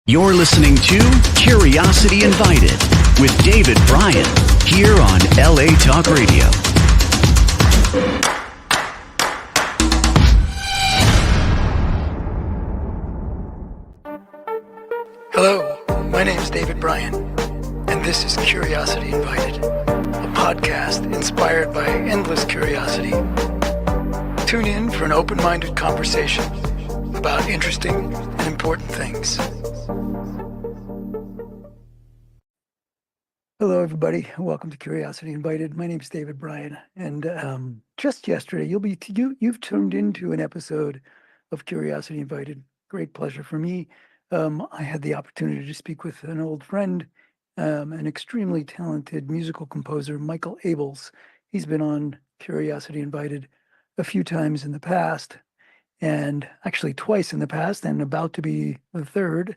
You're listening to Curiosity Invited with David Bryan here on LA Talk Radio. Hello, my name is David Bryan, and this is Curiosity Invited, a podcast inspired by endless curiosity. Tune in for an open-minded conversation about interesting and important things. Hello, everybody. Welcome to Curiosity Invited. My name is David Bryan, and just yesterday, you've tuned into an episode of Curiosity Invited. Great pleasure for me. I had the opportunity to speak with an old friend, an extremely talented musical composer, Michael Abels. He's been on Curiosity Invited a few times in the past, and actually twice in the past, and about to be the third.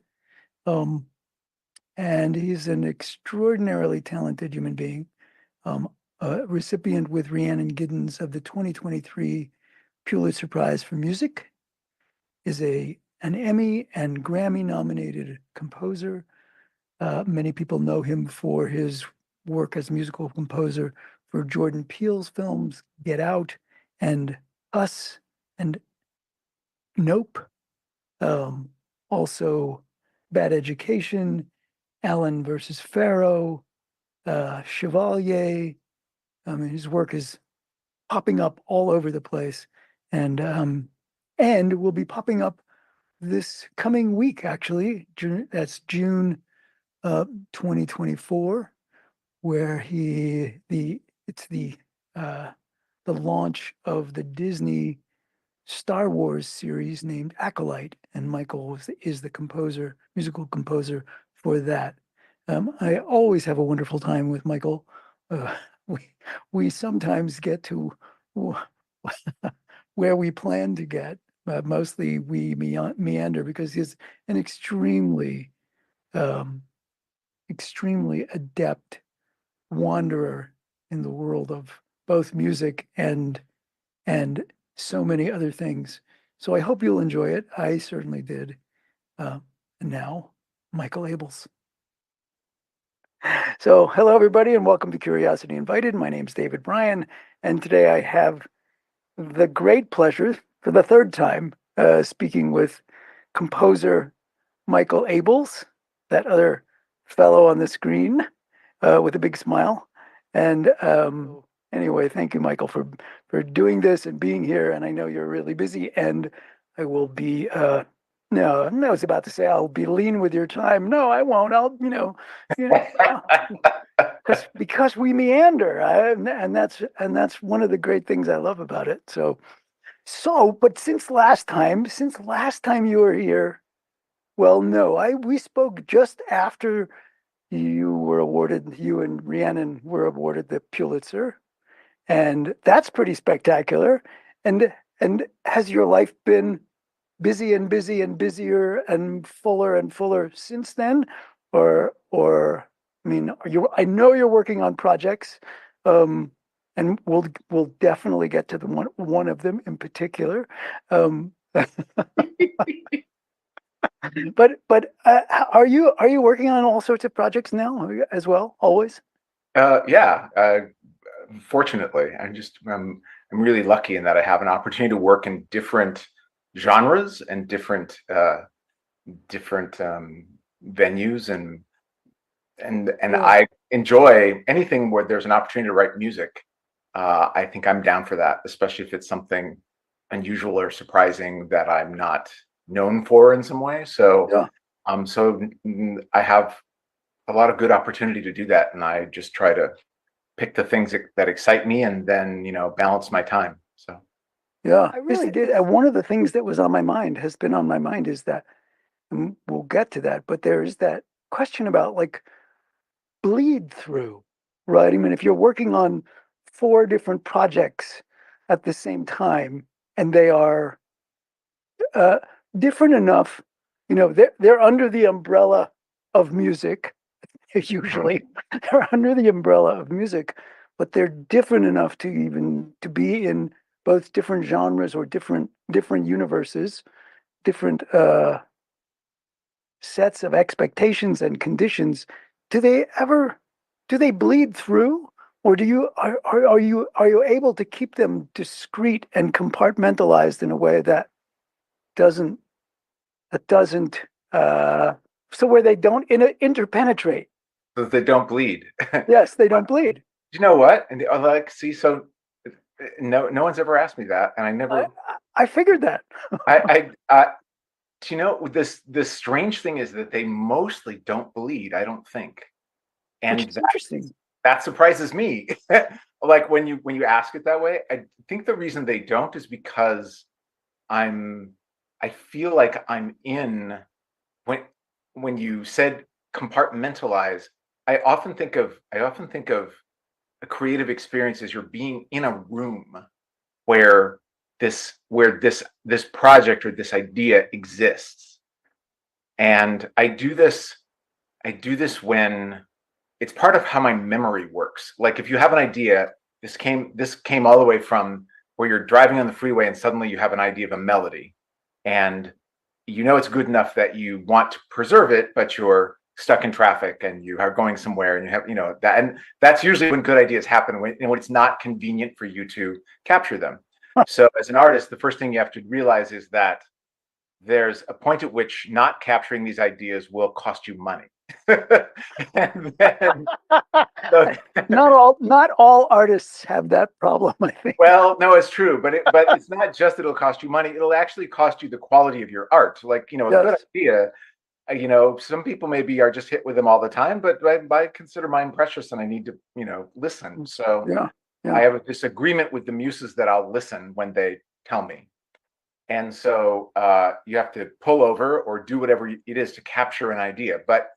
And he's an extraordinarily talented human being, a recipient with Rhiannon Giddens of the 2023 Pulitzer Prize for Music, is an Emmy and Grammy nominated composer. Many people know him for his work as musical composer for Jordan Peele's films Get Out and Us and Nope. Also Bad Education, Allen versus Farrow, Chevalier. His work is popping up all over the place, and will be popping up this coming week. Actually, that's June 2024, where it's the launch of the Disney Star Wars series named Acolyte, and Michael is the musical composer for that. I always have a wonderful time with Michael. We sometimes get to where we plan to get, but mostly we meander because he's an extremely adept wanderer in the world of both music and so many other things. So I hope you'll enjoy it. I certainly did. And now, Michael Abels. So hello, everybody, and welcome to Curiosity Invited. My name's David Bryan, and today I have the great pleasure, for the third time, speaking with composer Michael Abels, that other fellow on the screen with a big smile. And anyway, thank you, Michael, for doing this and being here. And I know you're really busy, and I will be no, I was about to say I'll be lean with your time. No, I won't. Because we meander, and that's one of the great things I love about it. But since last time you were here, well, no, we spoke just after you and Rhiannon were awarded the Pulitzer, and that's pretty spectacular. And has your life been busy and busy and busier and fuller since then, or I mean, I know you're working on projects, and we'll definitely get to the one of them in particular. But are you working on all sorts of projects now as well? Always? Yeah. Fortunately, I'm really lucky in that I have an opportunity to work in different genres and different venues, and I enjoy anything where there's an opportunity to write music. I think I'm down for that, especially if it's something unusual or surprising that I'm not known for in some way. So I have a lot of good opportunity to do that, and I just try to pick the things that excite me and then balance my time. So yeah, I really did. One of the things that has been on my mind is that, and we'll get to that, but there is that question about like bleed through, right? I mean, if you're working on 4 different projects at the same time and they are different enough, they're under the umbrella of music. Usually they're under the umbrella of music, but they're different enough to be in both different genres or different universes, different sets of expectations and conditions, do they bleed through, or are you able to keep them discrete and compartmentalized in a way doesn't that doesn't so where they don't interpenetrate? So that they don't bleed. Yes, they don't bleed. You know what? And like, see, so no one's ever asked me that, and I never. I figured that. You know, this strange thing is that they mostly don't bleed. I don't think, and Which is interesting. that surprises me. Like when you ask it that way, I think the reason they don't is because I feel like I'm in when you said compartmentalize. I often think of a creative experience as you're being in a room where this project or this idea exists. And I do this when it's part of how my memory works. Like if you have an idea, this came all the way from where you're driving on the freeway and suddenly you have an idea of a melody, and you know it's good enough that you want to preserve it, but you're stuck in traffic and you are going somewhere and you have, that, and that's usually when good ideas happen, when it's not convenient for you to capture them. So as an artist, the first thing you have to realize is that there's a point at which not capturing these ideas will cost you money. And then, so, not all artists have that problem, I think. well, no, it's true, but it's not just that it'll cost you money, it'll actually cost you the quality of your art. Like, a good idea, some people maybe are just hit with them all the time, but I consider mine precious and I need to, listen. So yeah. I have a disagreement with the muses that I'll listen when they tell me. And so you have to pull over or do whatever it is to capture an idea. But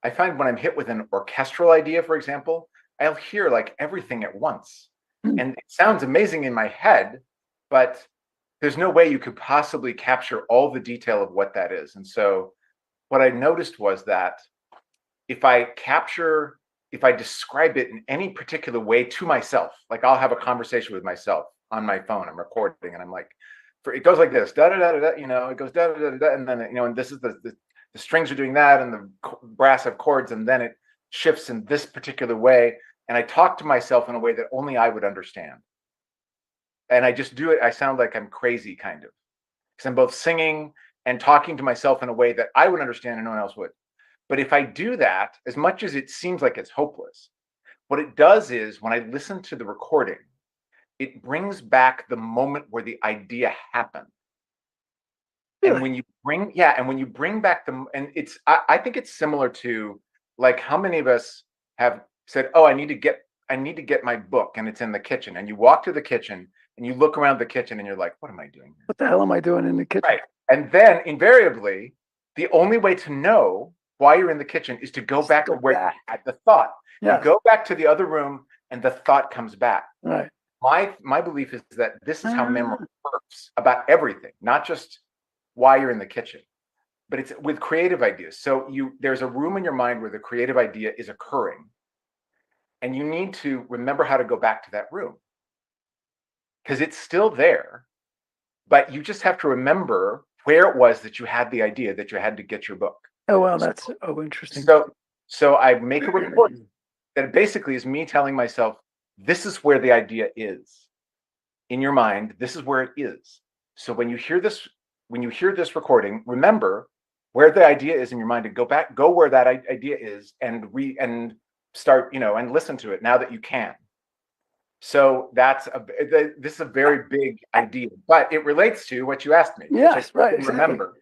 I find when I'm hit with an orchestral idea, for example, I'll hear like everything at once. And it sounds amazing in my head, but there's no way you could possibly capture all the detail of what that is. And so what I noticed was that if I describe it in any particular way to myself, like I'll have a conversation with myself on my phone, I'm recording and I'm like, it goes like this, da da da da, it goes da da da da, and then and this is the strings are doing that, and the brass have chords, and then it shifts in this particular way, and I talk to myself in a way that only I would understand, and I just do it. I sound like I'm crazy, kind of, because I'm both singing and talking to myself in a way that I would understand and no one else would. But if I do that, as much as it seems like it's hopeless, what it does is when I listen to the recording, it brings back the moment where the idea happened. Really? And when you bring back I think it's similar to like how many of us have said, oh, I need to get my book, and it's in the kitchen, and you walk to the kitchen and you look around the kitchen and you're like, what am I doing here? What the hell am I doing in the kitchen? Right. And then invariably, the only way to know why you're in the kitchen is to go back to where you had the thought. Yes. You go back to the other room and the thought comes back. Right. My belief is that this is how memory works about everything, not just why you're in the kitchen, but it's with creative ideas. So there's a room in your mind where the creative idea is occurring, and you need to remember how to go back to that room because it's still there, but you just have to remember where it was that you had the idea that you had to get your book. Oh, well, that's interesting. So I make a report that basically is me telling myself, this is where the idea is in your mind. This is where it is. So when you hear this recording, remember where the idea is in your mind, and go where that idea is, and start, and listen to it now that you can. So this is a very big idea, but it relates to what you asked me. Yes, right. Exactly. Remember,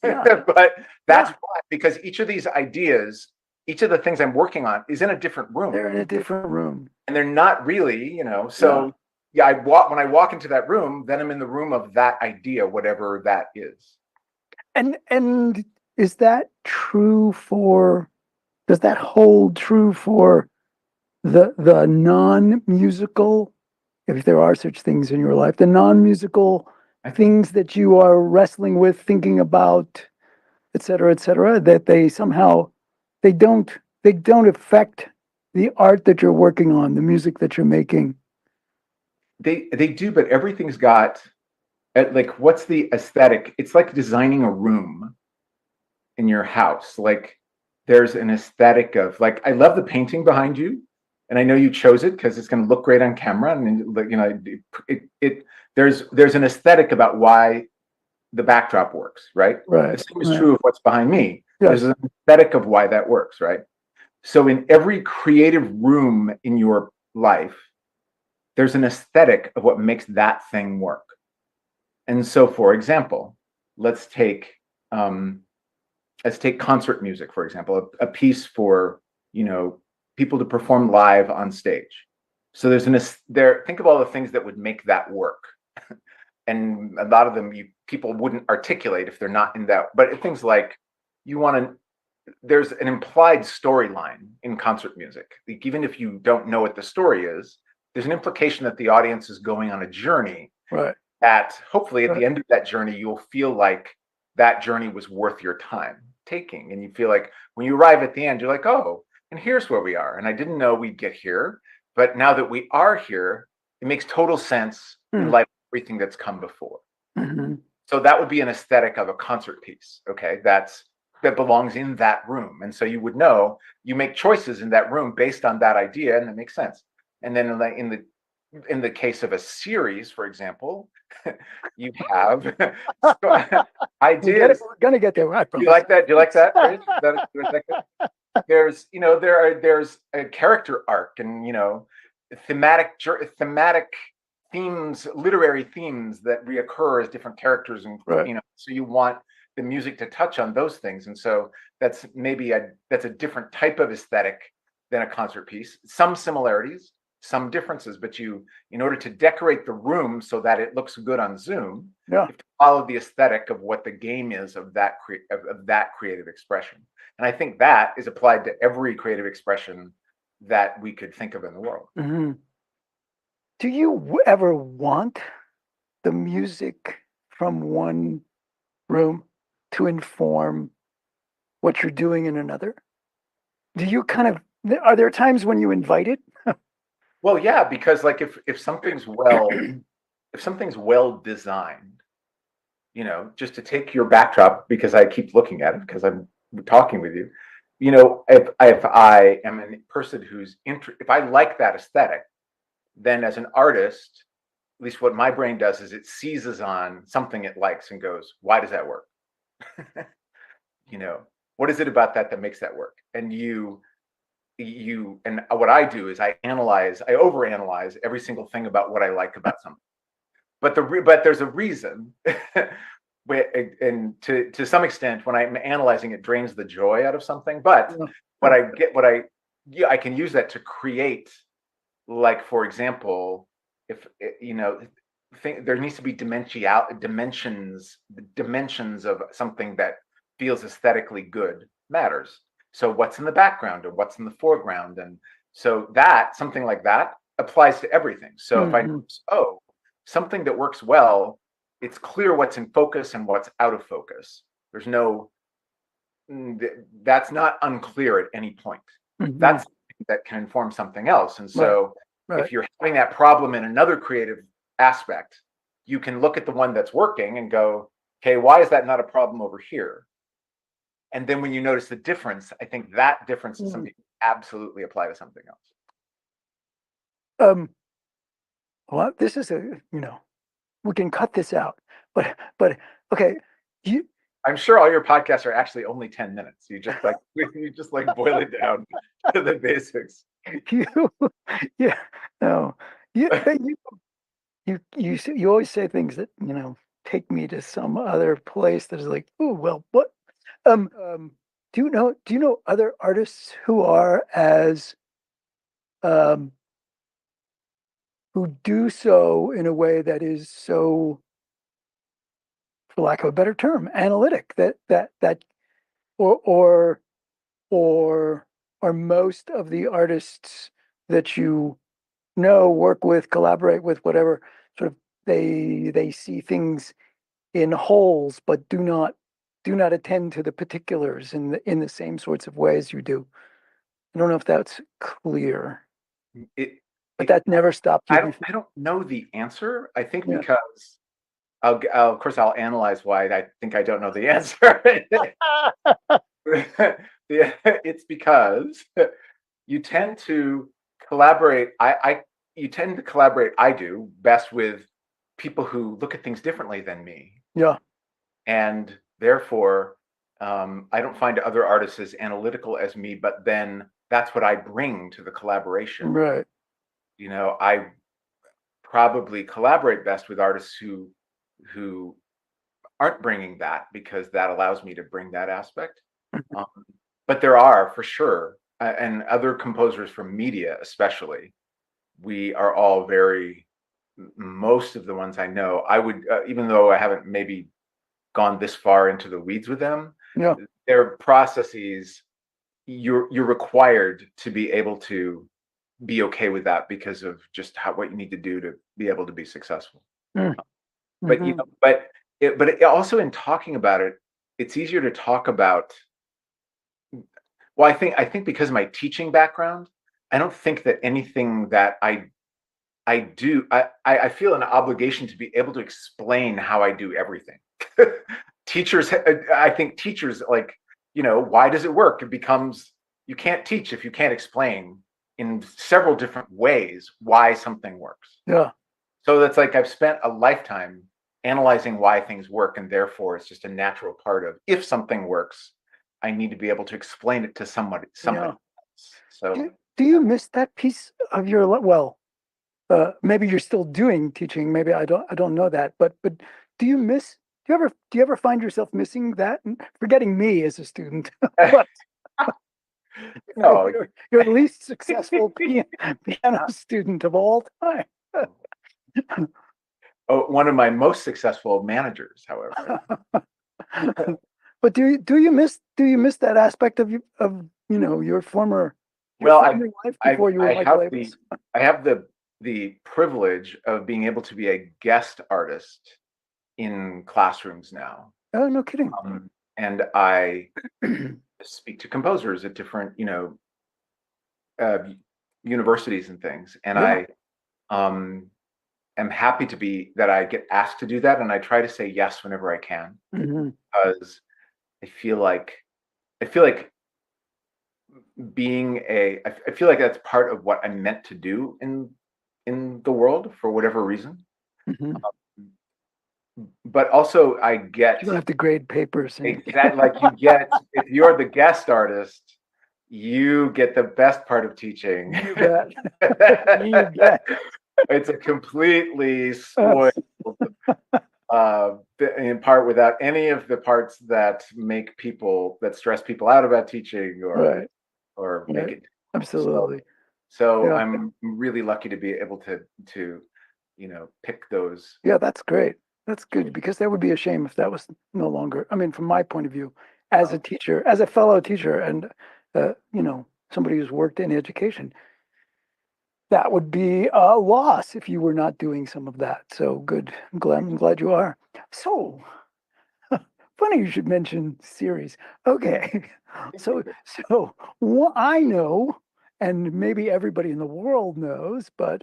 yeah. But that's why, because each of these ideas, each of the things I'm working on is in a different room. They're in a different room, and they're not really, So when I walk into that room, then I'm in the room of that idea, whatever that is. And is that true does that hold true for the non-musical, if there are such things in your life, the non-musical things that you are wrestling with, thinking about, et cetera, that they somehow they don't affect the art that you're working on, the music that you're making? They do, but everything's got, like, what's the aesthetic? It's like designing a room in your house. Like there's an aesthetic of like, I love the painting behind you, and I know you chose it because it's going to look great on camera, and there's an aesthetic about why the backdrop works, right? The Right. same is Right. true of what's behind me. There's Yes. an aesthetic of why that works, right? So in every creative room in your life, there's an aesthetic of what makes that thing work. And so, for example, let's take um, let's take concert music, for example, a piece for people to perform live on stage. So think of all the things that would make that work, and a lot of them people wouldn't articulate if they're not in that. But things like you want to there's an implied storyline in concert music. Like, even if you don't know what the story is, there's an implication that the audience is going on a journey. Right. That hopefully at Right. the end of that journey, you'll feel like that journey was worth your time taking. And you feel like when you arrive at the end, you're like, oh, and here's where we are. And I didn't know we'd get here. But now that we are here, it makes total sense in light of everything that's come before. Mm-hmm. So that would be an aesthetic of a concert piece. Okay. That belongs in that room. And so you would know you make choices in that room based on that idea, and it makes sense. And then in the case of a series, for example, you have ideas. We're gonna get there. Right. Do you like that? Do you like that? There's there's a character arc, and thematic themes, literary themes that reoccur as different characters, and Right. so you want the music to touch on those things. And so that's a different type of aesthetic than a concert piece. Some similarities, some differences, but in order to decorate the room so that it looks good on Zoom, you have to follow the aesthetic of what the game is of that creative expression. And I think that is applied to every creative expression that we could think of in the world. Mm-hmm. Do you ever want the music from one room to inform what you're doing in another? Do you are there times when you invite it? Well, yeah, because like if something's well designed, just to take your backdrop, because I keep looking at it because I'm talking with you, if I am a person if I like that aesthetic, then as an artist, at least what my brain does is it seizes on something it likes and goes, why does that work? What is it about that makes that work? And and what I do is I overanalyze every single thing about what I like about something. But there's a reason. And to some extent, when I'm analyzing, it drains the joy out of something. But I can use that to create, like, for example, if there needs to be dimensions of something that feels aesthetically good matters. So what's in the background or what's in the foreground? And so something like that applies to everything. So if I know, something that works well, it's clear what's in focus and what's out of focus. That's not unclear at any point. That's that can inform something else. And so if you're having that problem in another creative aspect, you can look at the one that's working and go, okay, why is that not a problem over here? And then when you notice the difference, I think that difference is something you absolutely apply to something else. Well, this is we can cut this out, but okay, I'm sure all your podcasts are actually only 10 minutes. You just boil it down to the basics. Yeah, no, you always say things that take me to some other place that is like, oh well, what? Do you know other artists who are as who do so in a way that is so, for lack of a better term, analytic, or are most of the artists that work with, collaborate with, whatever, sort of they see things in wholes, but do not attend to the particulars in the same sorts of ways you do. I don't know if that's clear, but that never stopped you. I don't know the answer. I think because of course, I'll analyze why I think I don't know the answer. It's because you tend to collaborate. You tend to collaborate. I do best with people who look at things differently than me, Yeah. and therefore, I don't find other artists as analytical as me. But then that's what I bring to the collaboration. Right. I probably collaborate best with artists who aren't bringing that, because that allows me to bring that aspect. Um, but there are, for sure, and other composers from media, especially, we are all most of the ones I know, I would, even though I haven't maybe gone this far into the weeds with them, Yeah. their processes, you're required to be able to be okay with that because of just what you need to do to be able to be successful. But Mm-hmm. it also, in talking about it, it's easier to talk about. Well, I think because of my teaching background, I don't think that anything that I do, I feel an obligation to be able to explain how I do everything. Teachers, I think teachers, like, why does it work? It becomes, you can't teach if you can't explain in several different ways why something works. Yeah. So that's like, I've spent a lifetime analyzing why things work, and therefore it's just a natural part of, if something works, I need to be able to explain it to somebody Yeah. else. So Do you miss that piece of your well? Maybe you're still doing teaching. Maybe I don't know that. But do you miss? Do you ever find yourself missing that? Forgetting me as a student, but no. you're the least successful piano student of all time. Oh, one of my most successful managers, however. But do you miss that aspect of your former Well, life before you were I Michael have Avis? the privilege of being able to be a guest artist in classrooms now, Oh, no kidding. and I speak to composers at different uh, universities and things, and Yeah. I um, am happy to be that I get asked to do that, and I try to say yes whenever I can, Hmm. because I feel like I feel like I feel like that's part of what I'm meant to do in the world for whatever reason. Hmm. But also, I You get don't have to grade papers and exactly, like, you get, if you're the guest artist, you get the best part of teaching. you bet. You bet. It's a completely spoiled, in part, without any of the parts that stress people out about teaching, Right. or make Right. it difficult. Absolutely. So Yeah. I'm really lucky to be able to pick those. Yeah, that's great. That's good because that would be a shame if that was no longer. I mean, from my point of view, as a teacher, as a fellow teacher, and somebody who's worked in education, that would be a loss if you were not doing some of that. So good. I'm glad you are. So funny you should mention series. Okay. So what I know, and maybe everybody in the world knows, but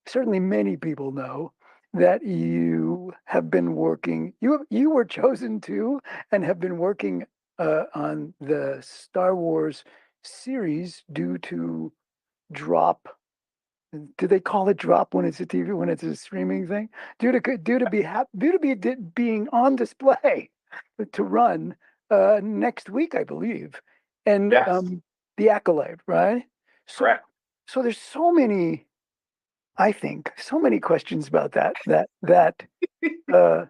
certainly many people know that you have been working. You were chosen to and have been working on the Star Wars series due to drop. Do they call it drop when it's a TV, when it's a streaming thing? Being on display to run next week, I believe, and Yes, the Acolyte, right? So correct. so there's so many, I think, so many questions about that. Uh,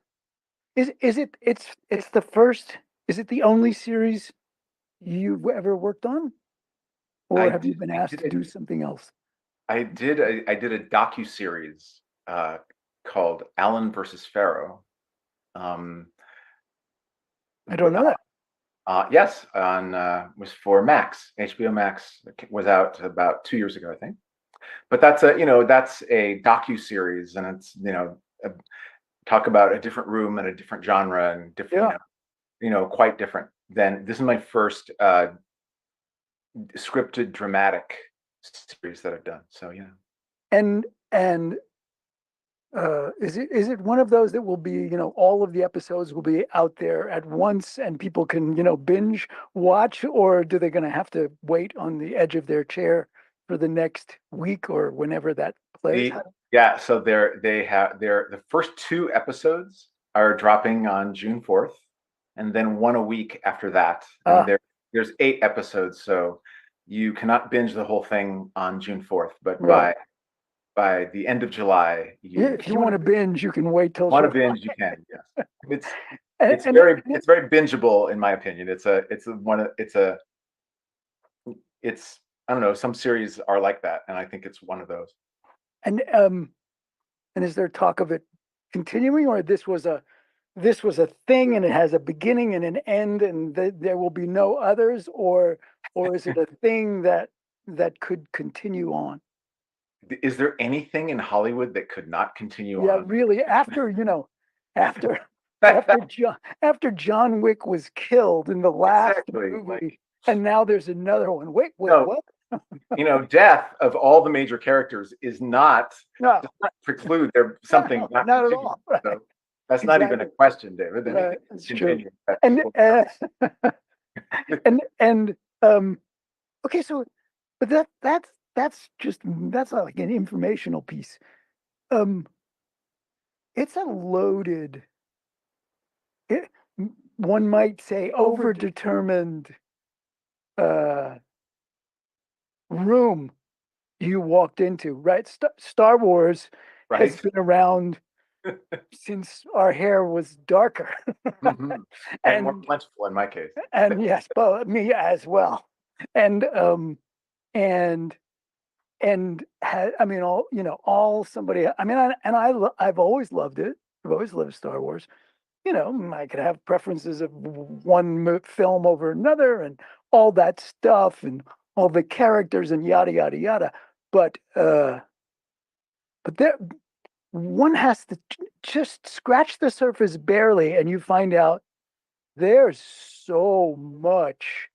it's the first. Is it the only series you've ever worked on, or have you been I asked did to it. do something else? I did a docu-series called Allen versus Pharaoh. Um, I don't know that. yes, on was for Max, HBO Max. It was out about 2 years ago, I think. But that's a docu-series, and it's a, talk about a different room and a different genre, and different, Yeah, quite different than, this is my first scripted dramatic series that I've done. So yeah. and Is it one of those that will be, all of the episodes will be out there at once and people can, binge watch, or do they going to have to wait on the edge of their chair for the next week or whenever that plays? Yeah, so the first two episodes are dropping on June 4th, and then one a week after that. And Ah, there's 8 episodes, so you cannot binge the whole thing on June 4th, but right. by the end of July, Yeah, you if if you you want to binge, you can wait till want to July. binge, you can. Yes. It's And, it's and, very it's very bingeable in my opinion. It's I don't know, some series are like that, and I think it's one of those. and um and is there talk of it continuing, or this was a thing and it has a beginning and an end, and there will be no others, or is it a thing that could continue on? Is there anything in Hollywood that could not continue Yeah, on? really. After after John Wick was killed in the last Exactly. Like, movie, and now there's another one. Wait, no, what? death of all the major characters No, does not preclude there something no, not not at continuing. all. Right, So that's not even a exactly. question, David. Anything Right, that's true. continues that And people. and okay, so but that's not like an informational piece. Um, it's a loaded, it, one might say, overdetermined uh room you walked into, right? Star Wars has Right? been around since our hair was darker, Mhm. And more and plentiful in my case. yes, but me as well, and and I mean, all somebody. I mean, I've always loved it. I've always loved Star Wars. I could have preferences of one film over another, and all that stuff, and all the characters, and yada yada yada. But there, one has to just scratch the surface barely, and you find out there's so much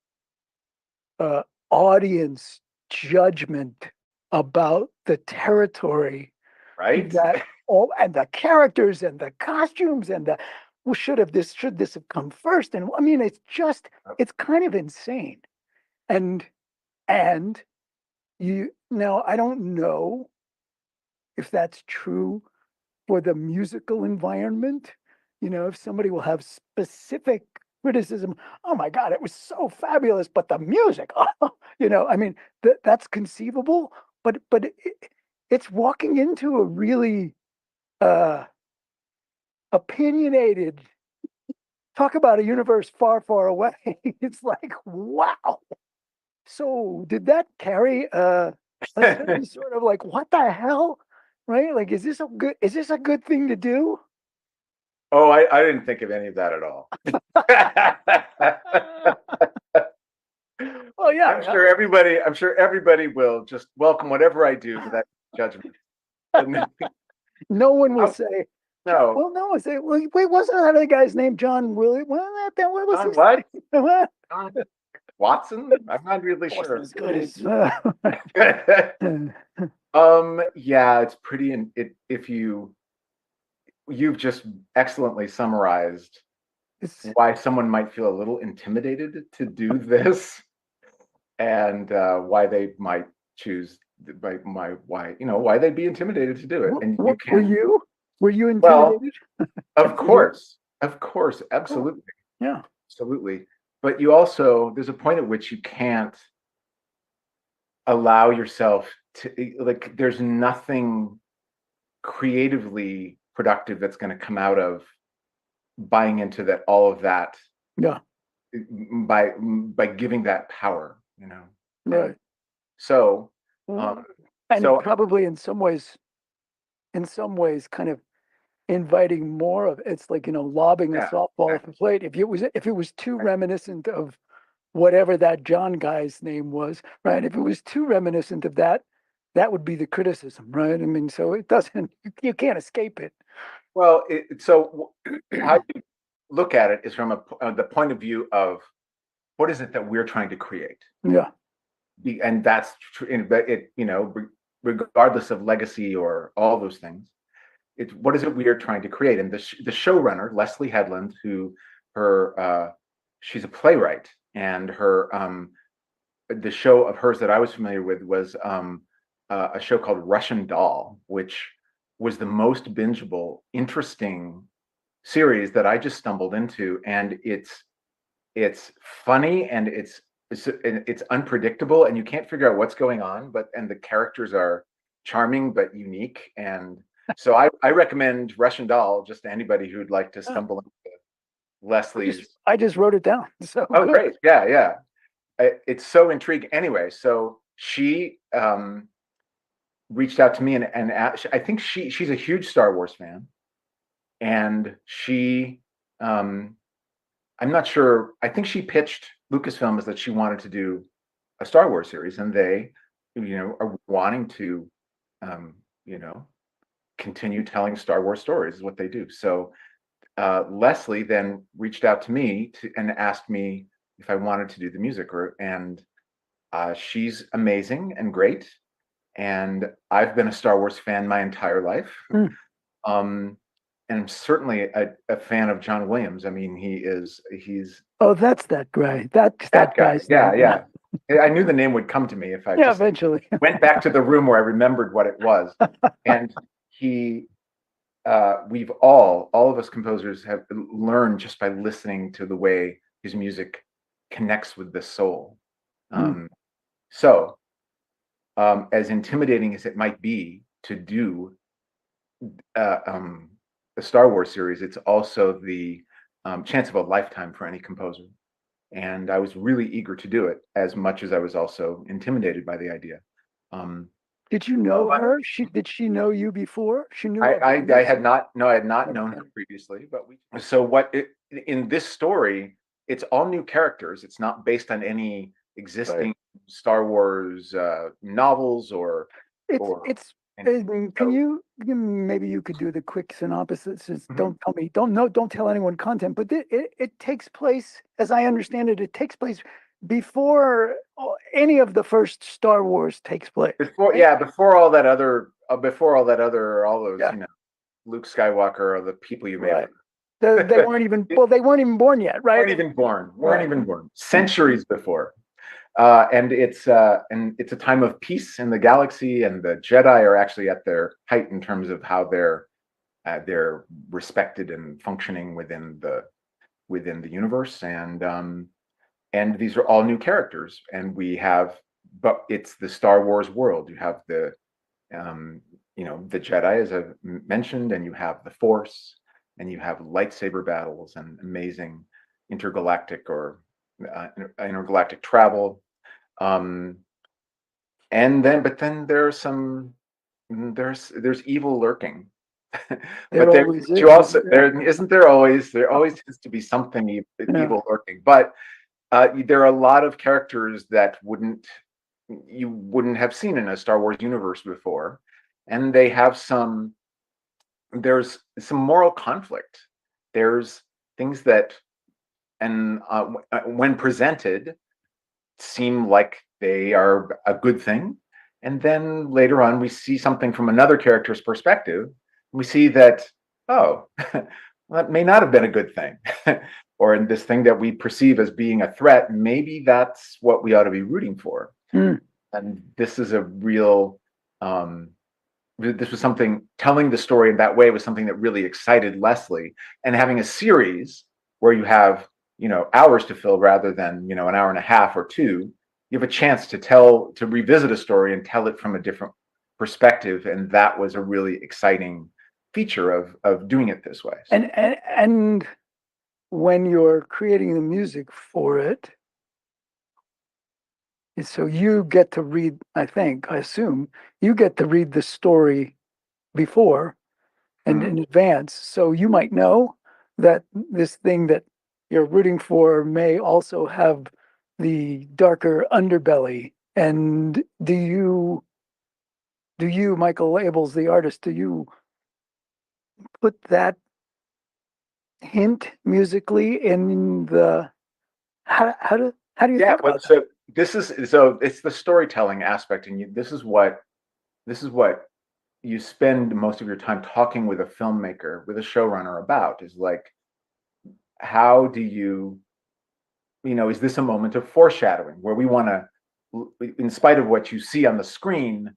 uh, audience judgment about the territory, Right? that all, and the characters and the costumes, and the, well, should this have come first? And I mean, it's kind of insane. And and I don't know if that's true for the musical environment. If somebody will have specific criticism, oh my God, it was so fabulous, but the music, I mean, that's conceivable, but it's walking into a really uh, opinionated, talk about a universe far, far away. It's like, wow. So did that carry a certain sort of like, what the hell? Right? Like, is this a good thing to do? Oh, I didn't think of any of that at all. Oh yeah, I'm sure everybody will just welcome whatever I do without judgment. And no one will oh, say, no, well, no one say, well, wait, wasn't that other guy's name John Willie? Well, what was John his what? name? What? John Watson? I'm not really Wasn't sure. as good as. Yeah, it's pretty. If you've just excellently summarized It's why someone might feel a little intimidated to do this, and why they might choose why they'd be intimidated to do it. And you were can, you well, intimidated? of course, Cool. absolutely, Yeah. absolutely. But you also, there's a point at which you can't allow yourself to, like, there's nothing creatively productive that's going to come out of buying into that, all of that, Yeah. by giving that power, Right. so Mm. um And so probably in some ways, kind of inviting more of it's like, lobbing a yeah, softball off exactly. a plate. If it was too reminiscent of whatever that John guy's name was, right? If it was too reminiscent of that, that would be the criticism, right? I mean, so it doesn't, you can't escape it. Well, how you look at it is from the point of view of what is it that we're trying to create. Yeah. And that's true, but regardless of legacy or all those things, what is it we are trying to create? And the showrunner, Leslie Headland, she's a playwright, and the show of hers that I was familiar with was a show called Russian Doll, which was the most bingeable, interesting series that I just stumbled into, and it's funny, and it's unpredictable, and you can't figure out what's going on, and the characters are charming but unique. And so I recommend Russian Doll just to anybody who'd like to stumble into Leslie's. I just wrote it down. So oh, great. Yeah. It's so intriguing. Anyway, so she reached out to me and asked, I think she's a huge Star Wars fan, and I'm not sure. I think she pitched Lucasfilm as that she wanted to do a Star Wars series, and they, are wanting to, continue telling Star Wars stories is what they do. So Leslie then reached out to me and asked me if I wanted to do the music, and she's amazing and great. And I've been a Star Wars fan my entire life. And I'm certainly a fan of John Williams. I mean, he's oh, that's that guy. That's that guy. guy's name. Yeah. I knew the name would come to me if I just eventually went back to the room where I remembered what it was. And we've all of us composers have learned just by listening to the way his music connects with the soul. So as intimidating as it might be to do the Star Wars series, it's also the chance of a lifetime for any composer. And I was really eager to do it, as much as I was also intimidated by the idea. Did you know her? Did she know you before? She knew. I had not. No, I had not known her previously. But in this story, it's all new characters. It's not based on any existing Star Wars novels or. Maybe you could do the quick synopsis. Don't tell me. Don't tell anyone content. But it takes place, as I understand it, before any of the first Star Wars takes place. Before all those Luke Skywalker or the people you made. They weren't even born yet, right? Weren't even born. Centuries before. And it's a time of peace in the galaxy, and the Jedi are actually at their height in terms of how they're respected and functioning within the universe. And these are all new characters, and but it's the Star Wars world. You have the Jedi, as I've mentioned, and you have the Force, and you have lightsaber battles and amazing intergalactic travel. But then there's evil lurking. Isn't there always tends to be something evil lurking. But there are a lot of characters that you wouldn't have seen in a Star Wars universe before, and they have there's some moral conflict. There's things that, and when presented, seem like they are a good thing, and then later on we see something from another character's perspective. We see that, well, that may not have been a good thing. Or in this thing that we perceive as being a threat, maybe that's what we ought to be rooting for. And this is a real, this was something, telling the story in that way was something that really excited Leslie. And having a series where you have, hours to fill rather than, an hour and a half or two, you have a chance to revisit a story and tell it from a different perspective. And that was a really exciting feature of doing it this way. And when you're creating the music for it, so you get to read, I assume you get to read the story before and in advance. So you might know that this thing that you're rooting for may also have the darker underbelly. And do you, Michael Abels, the artist, do you put that hint musically in the how do you think about that? So it's the storytelling aspect, and this is what you spend most of your time talking with a filmmaker, with a showrunner about is like, how do you, is this a moment of foreshadowing where we want to, in spite of what you see on the screen,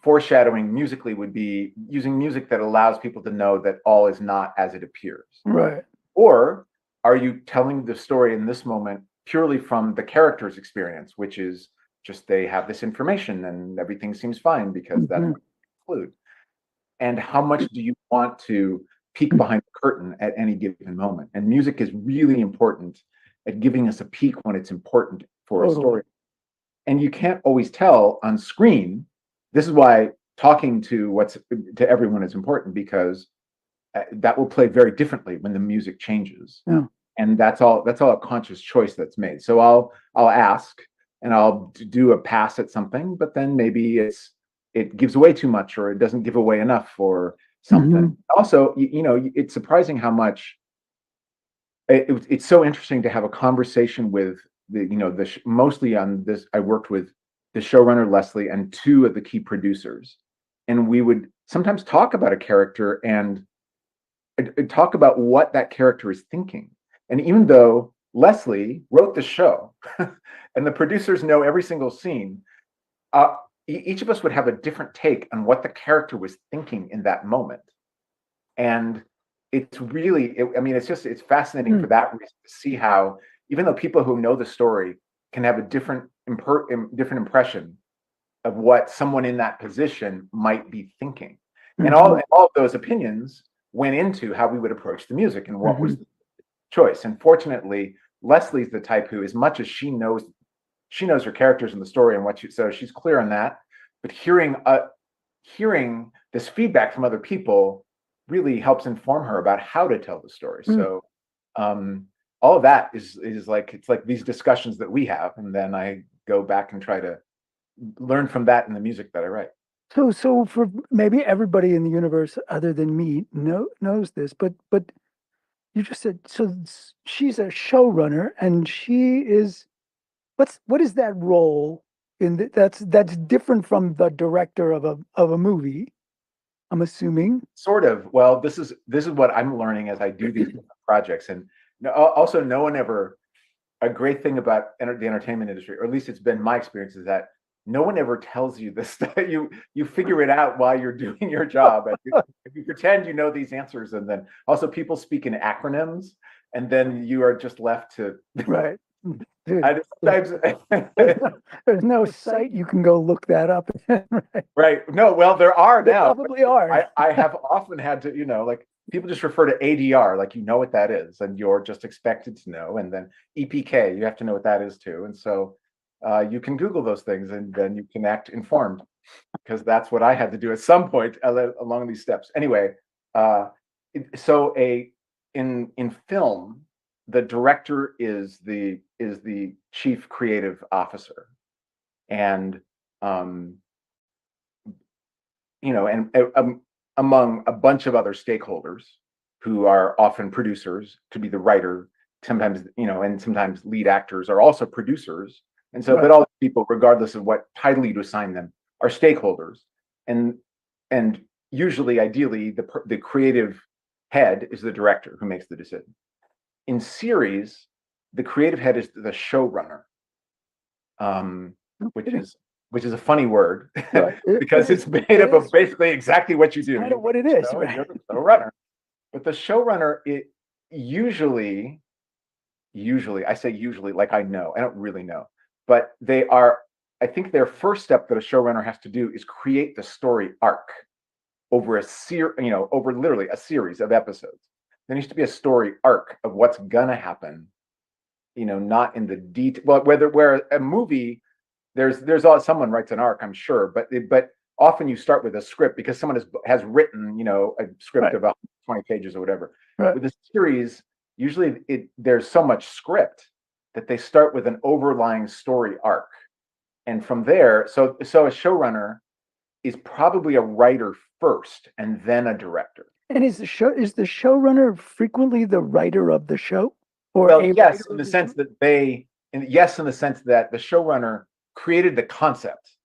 foreshadowing musically would be using music that allows people to know that all is not as it appears. Right. Or are you telling the story in this moment purely from the character's experience, which is just they have this information and everything seems fine because that's what you include. And how much do you want to peek behind the curtain at any given moment? And music is really important at giving us a peek when it's important for a story. And you can't always tell on screen. This is why talking to everyone is important, because that will play very differently when the music changes. Yeah. And that's all a conscious choice that's made. So I'll ask and I'll do a pass at something, but then maybe it gives away too much or it doesn't give away enough for something. Also, it's surprising how much it's so interesting to have a conversation with mostly on this. I worked with the showrunner Leslie and two of the key producers, and we would sometimes talk about a character and talk about what that character is thinking. And even though Leslie wrote the show and the producers know every single scene, each of us would have a different take on what the character was thinking in that moment. And it's really, it's fascinating for that reason to see how, even though people who know the story can have a different impression of what someone in that position might be thinking. And all of those opinions went into how we would approach the music and what was the choice. And fortunately, Leslie's the type who, as much as she knows her characters in the story and so she's clear on that. But hearing this feedback from other people really helps inform her about how to tell the story. So all of that is like, it's like these discussions that we have, and then I go back and try to learn from that in the music that I write. So for maybe everybody in the universe other than me knows this, but you just said, so she's a showrunner, and she is, what is that role that's different from the director of a movie, I'm assuming? Sort of. Well, this is what I'm learning as I do these projects. And also, no one ever, a great thing about the entertainment industry, or at least it's been my experience, is that no one ever tells you this stuff. You figure it out while you're doing your job. You pretend you know these answers, and then also people speak in acronyms, and then you are just left to right. Dude, sometimes there's no site you can go look that up. Right. No, well, there are now. Probably are. I have often had to, like, people just refer to ADR, like, what that is, and you're just expected to know. And then EPK, you have to know what that is too. And so you can Google those things, and then you can act informed, because that's what I had to do at some point along these steps. Anyway, so in film, the director is the chief creative officer, and among a bunch of other stakeholders who are often producers, could be the writer, sometimes, and sometimes lead actors are also producers. And so, but all these people, regardless of what title you assign them, are stakeholders. And usually, ideally, the creative head is the director who makes the decision. In series, the creative head is the showrunner, which is a funny word, because it's made up of basically exactly what you do. Kind of what it is. You're the showrunner. But the showrunner, I say usually, like, I don't really know. But I think their first step that a showrunner has to do is create the story arc over over literally a series of episodes. There needs to be a story arc of what's gonna happen, not in the detail. Well, where a movie, there's someone writes an arc, I'm sure, but often you start with a script because someone has written, a script of 20 pages or whatever. With a series, usually there's so much script that they start with an overlying story arc, and from there, so a showrunner is probably a writer first and then a director. And is the showrunner frequently the writer of the show? Well, yes, in the sense that the showrunner created the concept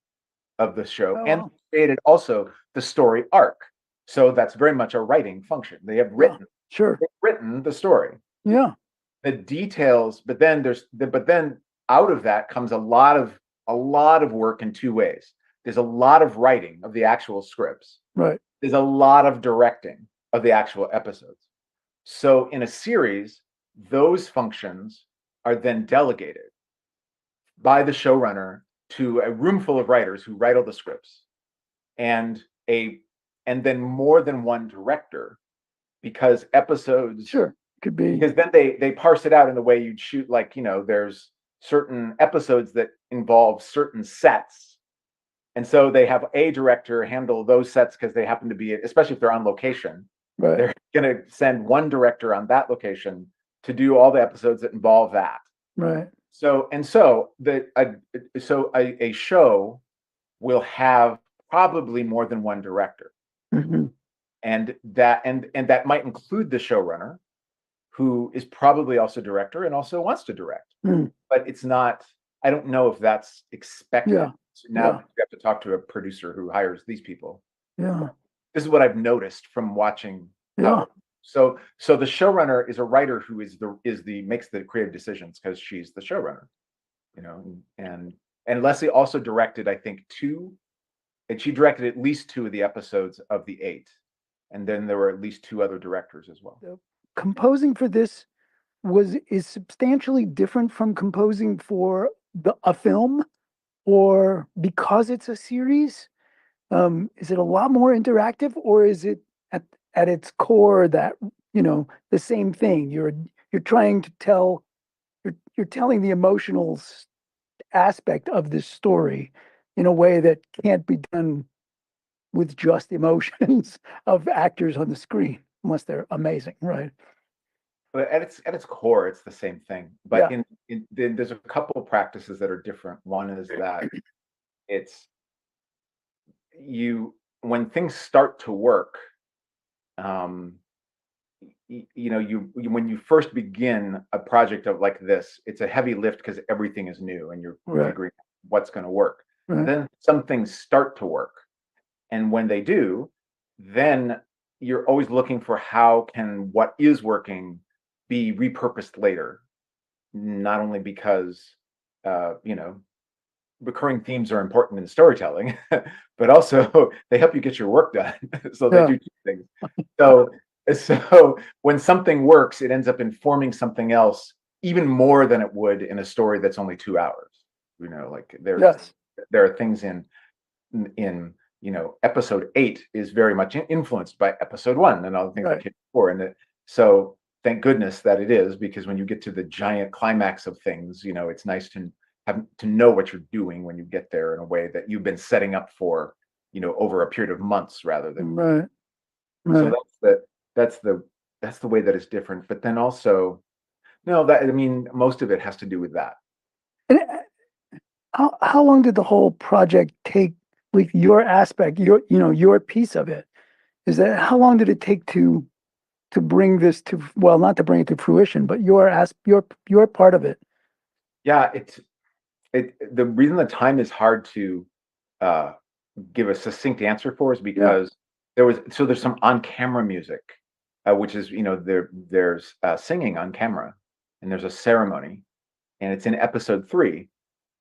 of the show and created also the story arc. So that's very much a writing function. They have Sure. written the story. Yeah. The details, but then out of that comes a lot of work in two ways. There's a lot of writing of the actual scripts. Right. There's a lot of directing of the actual episodes. So in a series, those functions are then delegated by the showrunner to a room full of writers who write all the scripts, and then more than one director, because episodes Sure. Could be. because then they parse it out in the way you'd shoot, like, there's certain episodes that involve certain sets, and so they have a director handle those sets because they happen to be, especially if they're on location, Right. they're going to send one director on that location to do all the episodes that involve that. Right. So a show will have probably more than one director, Mm-hmm. and that might include the showrunner, who is probably also director and also wants to direct. Mm. But it's not. I don't know if that's expected. Yeah. So now you have to talk to a producer who hires these people. Yeah. This is what I've noticed from watching. Yeah. So the showrunner is a writer who makes the creative decisions because she's the showrunner, and Leslie also directed, I think, she directed at least 2 of the episodes of the 8, and then there were at least 2 other directors as well. Composing for this is substantially different from composing for a film, or because it's a series, is it a lot more interactive, or is it at its core that the same thing? You're trying to tell, you're telling the emotional aspect of this story in a way that can't be done with just emotions of actors on the screen, unless they're amazing, right? But at its core, it's the same thing. But there's a couple of practices that are different. One is that it's when things start to work, when you first begin a project of like this, it's a heavy lift because everything is new and you're figuring out what's going to work. Right. Then some things start to work, and when they do, then you're always looking for how can what is working be repurposed later. Not only because recurring themes are important in storytelling, but also they help you get your work done. So they do 2 things. So when something works, it ends up informing something else even more than it would in a story that's only 2 hours. Like there are things in episode 8 is very much influenced by episode 1 and all the things that came before, and so thank goodness that it is, because when you get to the giant climax of things, it's nice to know what you're doing when you get there in a way that you've been setting up for, over a period of months rather than right. So that's the way that it's different. But then also, most of it has to do with that. And how long did the whole project take? Like your aspect, your piece of it, how long did it take to bring this to, well, not to bring it to fruition, but your part of it? Yeah, the reason the time is hard to give a succinct answer for is because there's some on-camera music, which is there's singing on camera, and there's a ceremony, and it's in episode 3,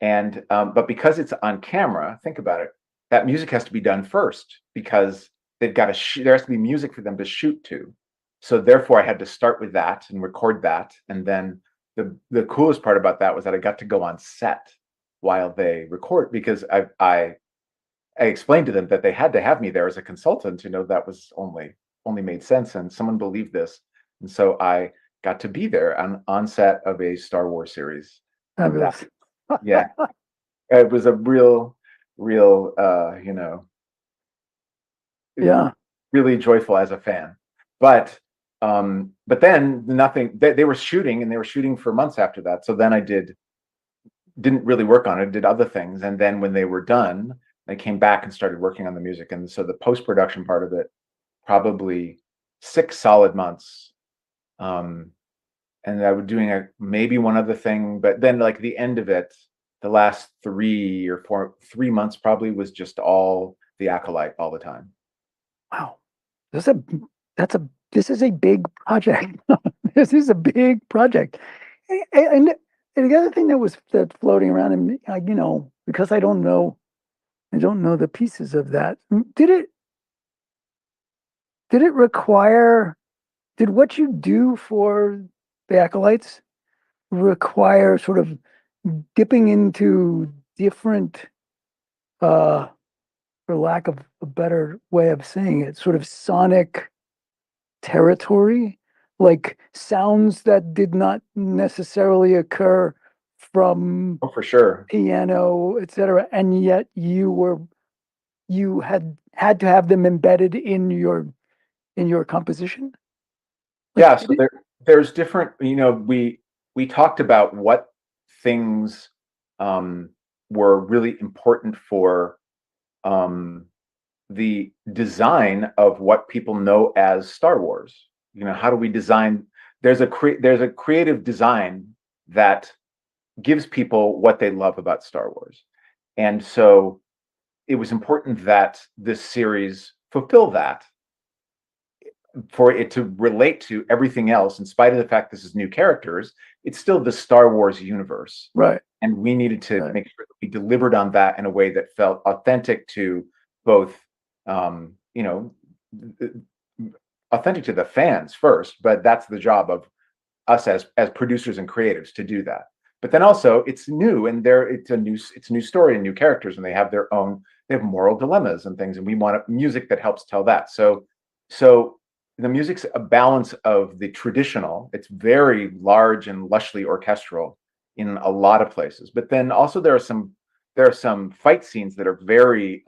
and but because it's on camera, think about it, that music has to be done first because they've got to there has to be music for them to shoot to. So therefore I had to start with that and record that, and then the coolest part about that was that I got to go on set while they record, because I explained to them that they had to have me there as a consultant. That was only made sense, and someone believed this, and so I got to be there on set of a Star Wars series. Yeah, it was a real really joyful as a fan. But then nothing. They were shooting, and they were shooting for months after that. So then I didn't really work on it. Did other things, and then when they were done, they came back and started working on the music. And so the post-production part of it, probably 6 solid months. And I was doing maybe one other thing, but then like the end of it, the last 3 months probably was just all the Acolyte all the time. Wow. This is a this is a big project. This is a big project. And the other thing that's floating around in me, because I don't know the pieces of that. Did it require, did what you do for the acolytes require sort of dipping into different, uh, for lack of a better way of saying it, sort of sonic territory, like sounds that did not necessarily occur from Oh, for sure. piano, etc., and yet you had to have them embedded in your composition? Like, Yeah, so there's different, we talked about what things um were really important for um the design of what people know as Star Wars. How do we design? There's a creative design that gives people what they love about Star Wars. And so it was important that this series fulfill that, for it to relate to everything else. In spite of the fact this is new characters, it's still the Star Wars universe. right, And we needed to right. make sure that we delivered on that in a way that felt authentic to both, um, you know, authentic to the fans first, but that's the job of us as producers and creatives to do that. But then also it's new, and it's a new story and new characters, and they have moral dilemmas and things, and we want music that helps tell that. So the music's a balance of the traditional. It's very large and lushly orchestral in a lot of places, but then also there are some fight scenes that are very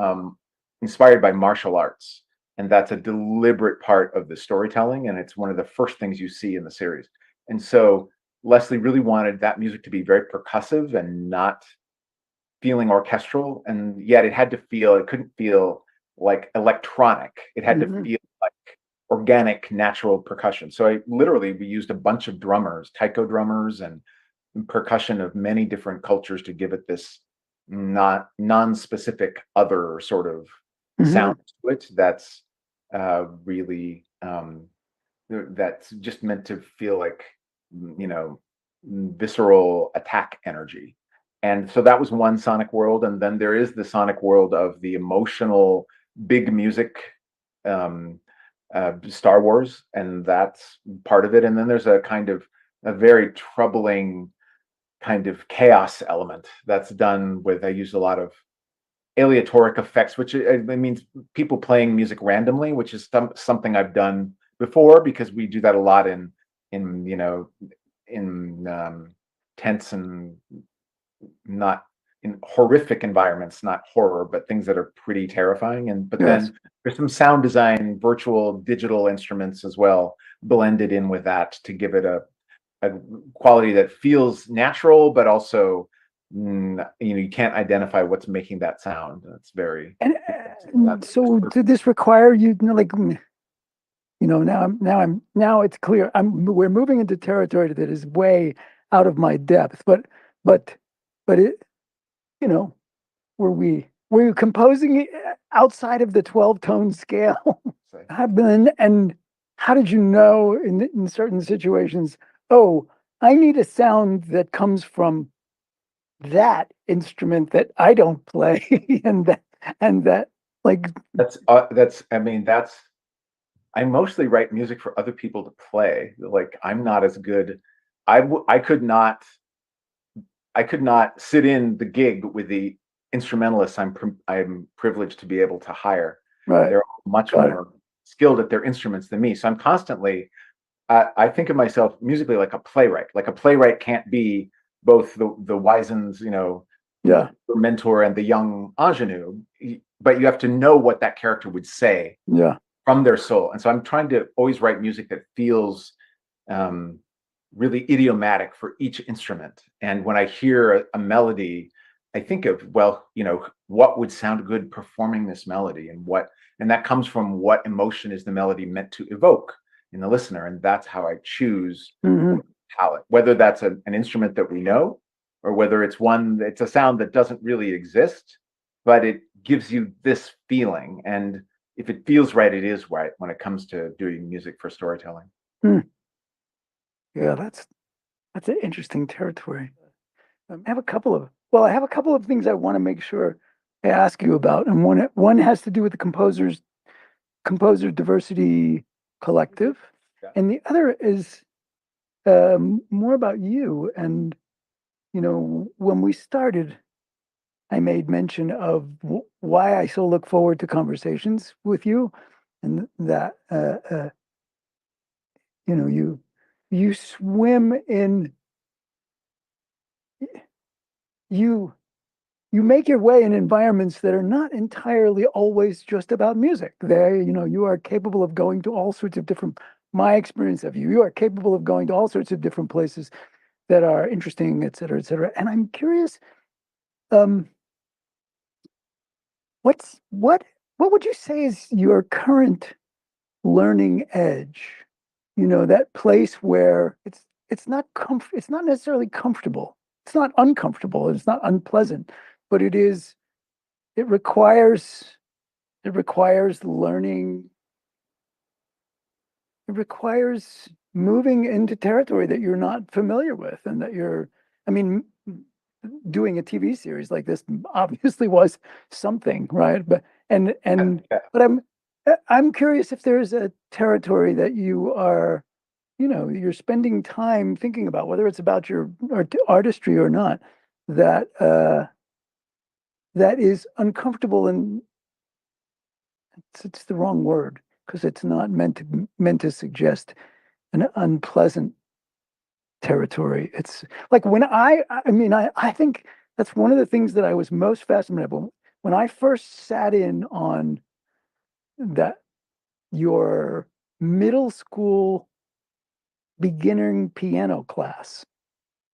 inspired by martial arts, and that's a deliberate part of the storytelling, and it's one of the first things you see in the series. And so Leslie really wanted that music to be very percussive and not feeling orchestral, and yet it couldn't feel like electronic. It had to Mhm. feel like organic, natural percussion. So we used a bunch of drummers, taiko drummers, and percussion of many different cultures to give it this not non-specific other sort of Mhm. sound to it. Really that's just meant to feel like, you know, visceral attack energy. And so that was one sonic world, and then there is the sonic world of the emotional big music, um, Star Wars, and that's part of it. And then there's a very troubling kind of chaos element that's done with. I use a lot of aleatoric effects, which it means people playing music randomly, which is something I've done before, because we do that a lot in you know in tense and not in horrific environments, not horror, but things that are pretty terrifying. But Yes. then there's some sound design, virtual digital instruments as well, blended in with that to give it a quality that feels natural, but also, you can't identify what's making that sound. It's very And that. so did this require you, like, now it's clear. We're moving into territory that is way out of my depth, but, but it, you know, were you composing it outside of the 12 tone scale? And how did you know in certain situations, oh, I need a sound that comes from that instrument that I don't play, and that, like, I mean, I mostly write music for other people to play. Like, I'm not as good. I could not sit in the gig with the instrumentalists I'm privileged to be able to hire. right, They're much got it. more skilled at their instruments than me. So I'm constantly, I think of myself musically like a playwright. Like, a playwright can't be both the Wisen's, Yeah, mentor, and the young ingenue, but you have to know what that character would say yeah. from their soul. And so I'm trying to always write music that feels um, really idiomatic for each instrument. And when I hear a melody, I think of, well, what would sound good performing this melody, and that comes from what emotion is the melody meant to evoke in the listener. And that's how I choose Hmm. palette, whether that's an instrument that we know, or whether it's a sound that doesn't really exist, but it gives you this feeling. And if it feels right, it is right when it comes to doing music for storytelling. Hmm. Yeah, that's an interesting territory. I have a couple of things I want to make sure I ask you about, and one has to do with the Composer Diversity Collective, Yeah. and the other is more about you. And when we started, I made mention of why I so look forward to conversations with you, and that you swim in you you make your way in environments that are not entirely always just about music. You are capable of going to all sorts of different, my experience of you are capable of going to all sorts of different places that are interesting, et cetera, et cetera. And I'm curious, um, what would you say is your current learning edge? That place where it's not necessarily comfortable. It's not uncomfortable. It's not unpleasant, but it requires it requires learning. It requires moving into territory that you're not familiar with, and I mean, doing a TV series like this obviously was something, right? But I'm curious if there's a territory that you're spending time thinking about, whether it's about your artistry or not, that that is uncomfortable, and it's the wrong word because it's not meant to suggest an unpleasant territory. It's like I think that's one of the things that I was most fascinated with when I first sat in on that your middle school beginning piano class,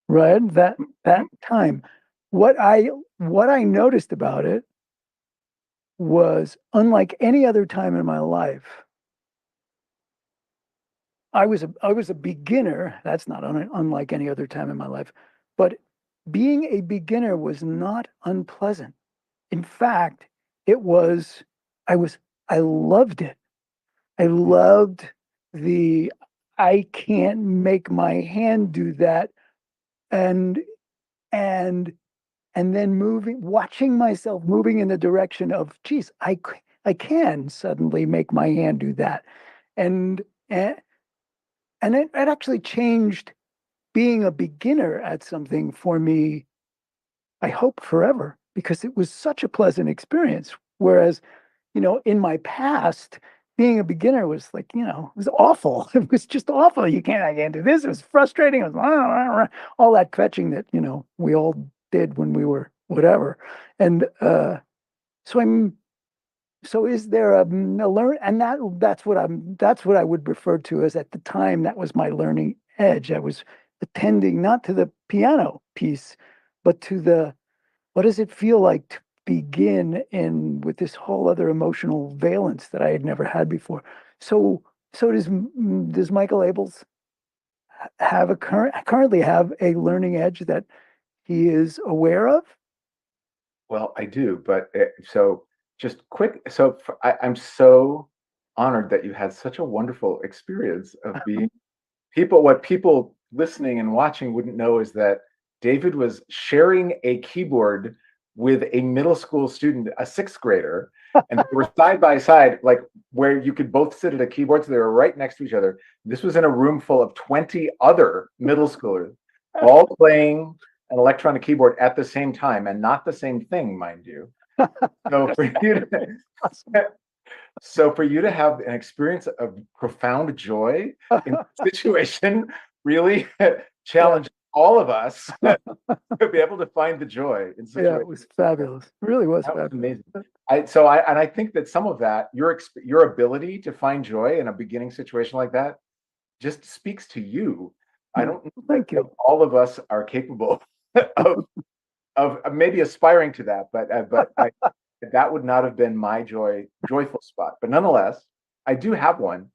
right? That time. What I noticed about it was unlike any other time in my life. I was a beginner. That's not unlike any other time in my life, but being a beginner was not unpleasant. In fact, it was. I was. I loved it. I loved the. I can't make my hand do that, and and and then watching myself moving in the direction of, geez, I can suddenly make my hand do that, and and it actually changed being a beginner at something for me, I hope forever, because it was such a pleasant experience. Whereas, in my past, being a beginner was like, it was awful. It was just awful. I can't do this. It was frustrating. It was all that fetching that, we all did when we were whatever. And so I'm so is there a learn, and that's what I would refer to as, at the time, that was my learning edge. I was attending not to the piano piece, but to the, what does it feel like to begin in with this whole other emotional valence that I had never had before. So does Michael Abels currently have a learning edge that he is aware of? Well, I do, but so just quick. So I'm so honored that you had such a wonderful experience of being people. What people listening and watching wouldn't know is that David was sharing a keyboard with a middle school student, a sixth grader, and they were side by side, like where you could both sit at a keyboard. So they were right next to each other. This was in a room full of 20 other middle schoolers, all playing an electronic keyboard at the same time, and not the same thing, mind you. So for you to, so for you to have an experience of profound joy in a situation really Yeah, challenged all of us to be able to find the joy in yeah, it situations. was fabulous. It really was That was fabulous. amazing. I think that some of that, your ability to find joy in a beginning situation like that, just speaks to you. I don't know Thank that you. all of us are capable of maybe aspiring to that, but that would not have been my joyful spot. But nonetheless, I do have one.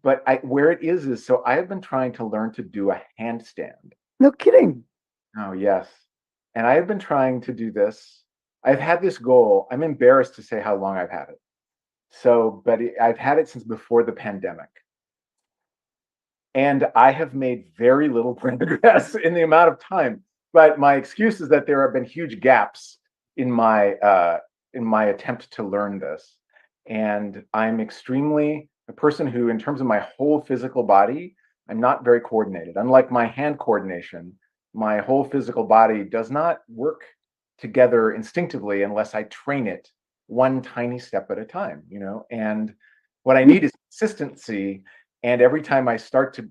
But where it is so I have been trying to learn to do a handstand. No kidding. Oh yes, and I have been trying to do this. I've had this goal. I'm embarrassed to say how long I've had it. but I've had it since before the pandemic. And I have made very little progress in the amount of time. But my excuse is that there have been huge gaps in my attempt to learn this. And I'm extremely a person who, in terms of my whole physical body, I'm not very coordinated. Unlike my hand coordination, my whole physical body does not work together instinctively unless I train it one tiny step at a time, And what I need is consistency. And every time I start to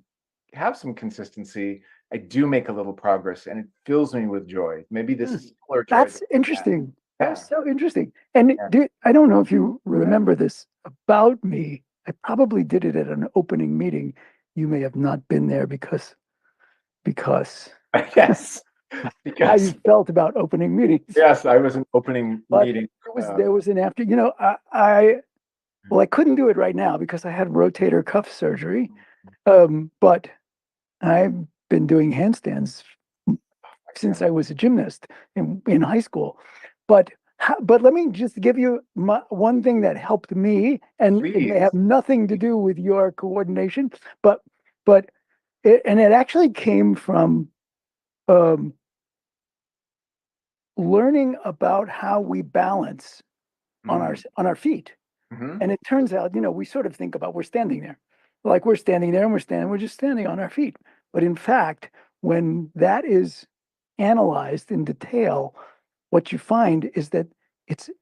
have some consistency, I do make a little progress, and it fills me with joy. Maybe this is similar joy. That's interesting. Yeah. That's so interesting. And I don't know if you remember this about me. I probably did it at an opening meeting. You may have not been there because Yes, how because you felt about opening meetings. yes, I was an opening But meeting. there was an after. I couldn't do it right now because I had rotator cuff surgery. But I've been doing handstands since I was a gymnast in high school. But let me just give you one thing that helped me, and it may have nothing to do with your coordination, but it actually came from learning about how we balance on our feet. And it turns out, we sort of think about we're standing there, like we're standing there and we're just standing on our feet. But in fact, when that is analyzed in detail, what you find is that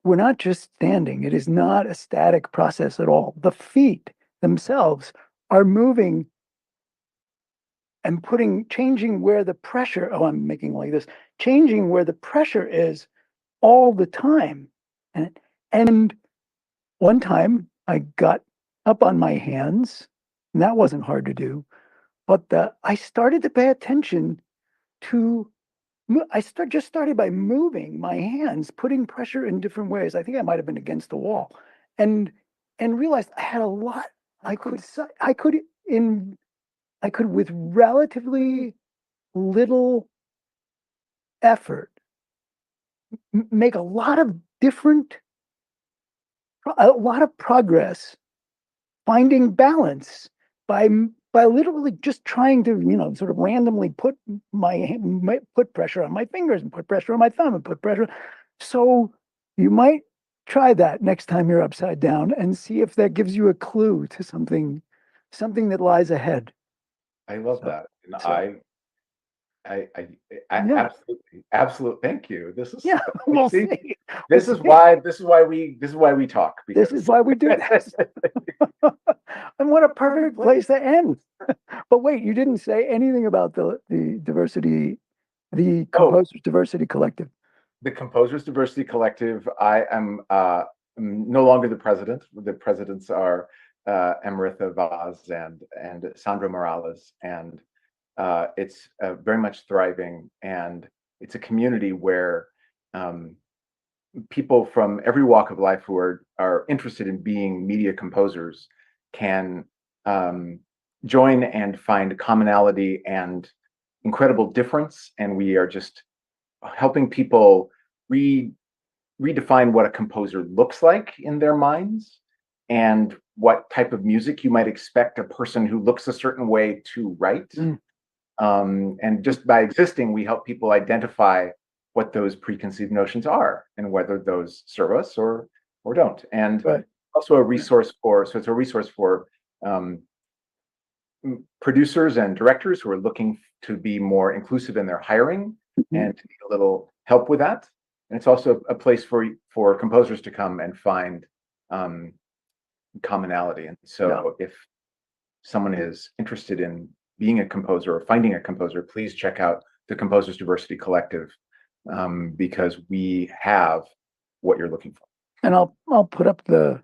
we're not just standing. It is not a static process at all. The feet themselves are moving and changing where the pressure, I'm making like this, changing where the pressure is all the time. And one time I got up on my hands, and that wasn't hard to do, but I started to pay attention to, just started by moving my hands, putting pressure in different ways. I think I might have been against the wall, and realized I had a lot. I could with relatively little effort make a lot of progress finding balance by literally just trying to sort of randomly put pressure on my fingers and put pressure on my thumb and put pressure. So you might try that next time you're upside down and see if that gives you a clue to something that lies ahead. I love that. And I absolutely thank you. This is we'll see. This is why we talk. This is why we do this. And what a perfect place to end. But wait, you didn't say anything about the diversity, the Composers Diversity Collective. The Composers Diversity Collective. I am no longer the president. The presidents are Emeritha Vaz and Sandra Morales, and it's very much thriving, and it's a community where people from every walk of life who are interested in being media composers can join and find commonality and incredible difference. And we are just helping people redefine what a composer looks like in their minds, and what type of music you might expect a person who looks a certain way to write. And just by existing, we help people identify what those preconceived notions are and whether those serve us or don't. And also a resource for producers and directors who are looking to be more inclusive in their hiring and to need a little help with that. And it's also a place for composers to come and find commonality. And so if someone is interested in being a composer or finding a composer, please check out the Composers Diversity Collective, because we have what you're looking for. And I'll put up the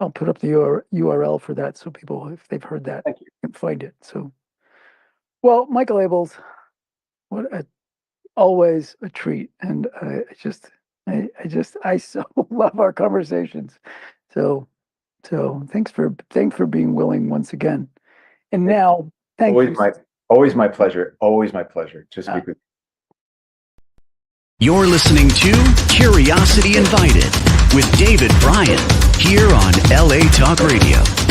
URL for that, so people, if they've heard that, can find it. So, well, Michael Abels, always a treat, and I so love our conversations. So thanks for being willing once again. And now, thank you. Always my pleasure to speak with you. You're listening to Curiosity Invited with David Bryan, here on LA Talk Radio.